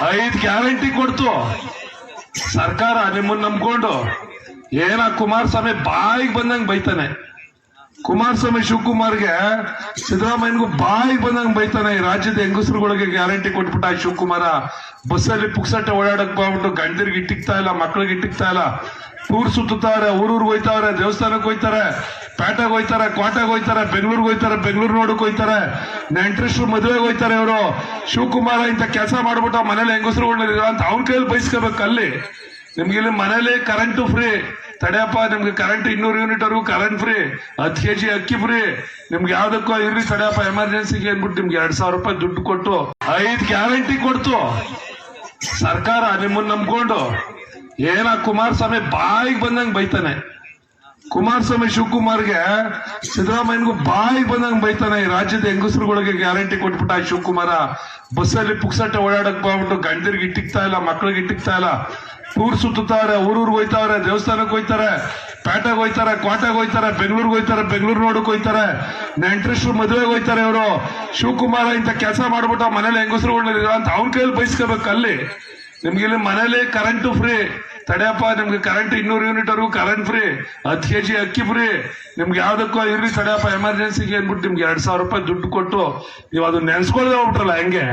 5 guarantee ಕೊಡ್ತು ಸರ್ಕಾರ ನಿಮ್ಮನ್ನ ನಂಬ್ಕೊಂಡು. ಏನ ಕುಮಾರಸ್ವಾಮಿ ಬಾಯಿಗೆ ಬಂದಂಗ್ ಬೈತಾನೆ. ಕುಮಾರಸ್ವಾಮಿ ಶಿವಕುಮಾರ್ಗೆ ಸಿದ್ದರಾಮಯ್ಯನಿಗೂ ಬಾಯಿಗೆ ಬಂದಂಗ್ ಬೈತಾನೆ. ಈ ರಾಜ್ಯದ ಹೆಂಗಸರುಗಳಿಗೆ ಗ್ಯಾರಂಟಿ ಕೊಟ್ಬಿಟ್ಟ ಶಿವಕುಮಾರ. ಬಸ್ಸಲ್ಲಿ ಪುಕ್ಸಟ್ಟೆ ಓಡಾಡಕ್ ಬಂದ್ಬಿಟ್ಟು ಗಂಡರಿಗೆ ಇಟ್ಟಿಕ್ತಾ ಇಲ್ಲ, ಮಕ್ಳಿಗೆ ಇಟ್ಟಿಕ್ತಾ ಇಲ್ಲ. ಟೂರ್ ಸುತ್ತಾರೆ, ಊರೂರ್ಗೆ ಹೋಯ್ತಾವ್ರೆ, ದೇವಸ್ಥಾನಕ್ಕೆ ಹೋಯ್ತಾರೆ, ಪೇಟೆಗೆ ಹೋಯ್ತಾರೆ, ಕೋಟೆಗೆ ಹೋಯ್ತಾರೆ, ಬೆಂಗಳೂರಿಗೆ ಹೋಯ್ತಾರೆ, ಬೆಂಗಳೂರು ನೋಡಕ್ ಹೋಯ್ತಾರೆ, ನೆಂಟ್ರಿಸ್ಟ್ರು ಮದುವೆಗೆ ಹೋಯ್ತಾರೆ. ಇವರು ಶಿವಕುಮಾರ ಇಂತ ಕೆಲಸ ಮಾಡ್ಬಿಟ್ಟು ಮನೇಲಿ ಹೆಂಗಸರುಗಳನ್ನ ಅಂತ ಅವ್ನ ಕೈಯಲ್ಲಿ ಬಯಸ್ಕೋಬೇಕು. ಅಲ್ಲಿ ನಿಮ್ಗೆ ಇಲ್ಲಿ ಮನೇಲಿ ಕರೆಂಟ್ ಫ್ರೀ ತಡೆಯಪ್ಪ, ನಿಮ್ಗೆ ಕರೆಂಟ್ 200 ಯೂನಿಟ್ ವರೆಗೂ ಕರೆಂಟ್ ಫ್ರೀ, 10 kg ಅಕ್ಕಿ ಫ್ರೀ, ನಿಮ್ಗೆ ಯಾವ್ದಕ್ಕೂ ಇರ್ಲಿ ತಡೆಯಪ್ಪ ಎಮರ್ಜೆನ್ಸಿಗೆ ಅಂದ್ಬಿಟ್ಟು ನಿಮ್ಗೆ 2000 ರೂಪಾಯಿ ದುಡ್ಡು ಕೊಟ್ಟು 5 ಗ್ಯಾರಂಟಿ ಕೊಡ್ತು ಸರ್ಕಾರ ನಿಮ್ಮನ್ನ ನಂಬ್ಕೊಂಡು. ಏನ ಕುಮಾರಸ್ವಾಮಿ ಬಾಯಿಗೆ ಬಂದಂಗ್ ಬೈತಾನೆ. ಕುಮಾರಸ್ವಾಮಿ ಶಿವಕುಮಾರ್ಗೆ ಸಿದ್ದರಾಮಯ್ಯನಿಗೂ ಬಾಯಿಗೆ ಬಂದಂಗ್ ಬೈತಾನೆ. ಈ ರಾಜ್ಯದ ಹೆಂಗಸರುಗಳಿಗೆ ಗ್ಯಾರಂಟಿ ಕೊಟ್ಬಿಟ್ಟ ಶಿವಕುಮಾರ. ಬಸ್ಸಲ್ಲಿ ಪುಕ್ಸಟ್ಟೆ ಓಡಾಡಕ್ ಬಂದ್ಬಿಟ್ಟು ಗಂಡರಿಗೆ ಇಟ್ಟಿಕ್ತಾ ಇಲ್ಲ, ಮಕ್ಳಿಗೆ ಇಟ್ಟಿಕ್ತಾ ಇಲ್ಲ. ಟೂರ್ ಸುತ್ತಾರೆ, ಊರೂರ್ಗೆ ಹೋಯ್ತಾವ್ರೆ, ದೇವಸ್ಥಾನಕ್ಕೆ ಹೋಯ್ತಾರೆ, ಪೇಟೆಗೆ ಹೋಯ್ತಾರೆ, ಕೋಟೆಗೆ ಹೋಯ್ತಾರೆ, ಬೆಂಗಳೂರಿಗೆ ಹೋಯ್ತಾರೆ, ಬೆಂಗಳೂರು ನೋಡಕ್ ಹೋಯ್ತಾರೆ, ನೆಂಟ್ರಿಸ್ಟ್ರು ಮದುವೆಗೆ ಹೋಯ್ತಾರೆ. ಇವರು ಶಿವಕುಮಾರ ಇಂತ ಕೆಲಸ ಮಾಡ್ಬಿಟ್ಟು ಮನೇಲಿ ಹೆಂಗಸರುಗಳನ್ನ ಅಂತ ಅವ್ನ ಕೈಯಲ್ಲಿ ಬಯಸ್ಕೋಬೇಕು. ಅಲ್ಲಿ ನಿಮ್ಗೆ ಇಲ್ಲಿ ಮನೇಲಿ ಕರೆಂಟ್ ಫ್ರೀ ತಡೆಯಪ್ಪ, ನಿಮ್ಗೆ ಕರೆಂಟ್ 200 ಯೂನಿಟ್ ವರೆಗೂ ಕರೆಂಟ್ ಫ್ರೀ, 10 kg ಅಕ್ಕಿ ಫ್ರೀ, ನಿಮ್ಗೆ ಯಾವ್ದಕ್ಕೂ ಇರ್ಲಿ ತಡೆಯಪ್ಪ ಎಮರ್ಜೆನ್ಸಿಗೆ ಅಂದ್ಬಿಟ್ಟು ನಿಮ್ಗೆ 2000 ರೂಪಾಯಿ ದುಡ್ಡು ಕೊಟ್ಟು ನೀವು ಅದನ್ನ ನೆನ್ಸ್ಕೊಳ್ದೆ ಹೋಗ್ಬಿಟ್ರಲ್ಲ ಹೆಂಗೆ.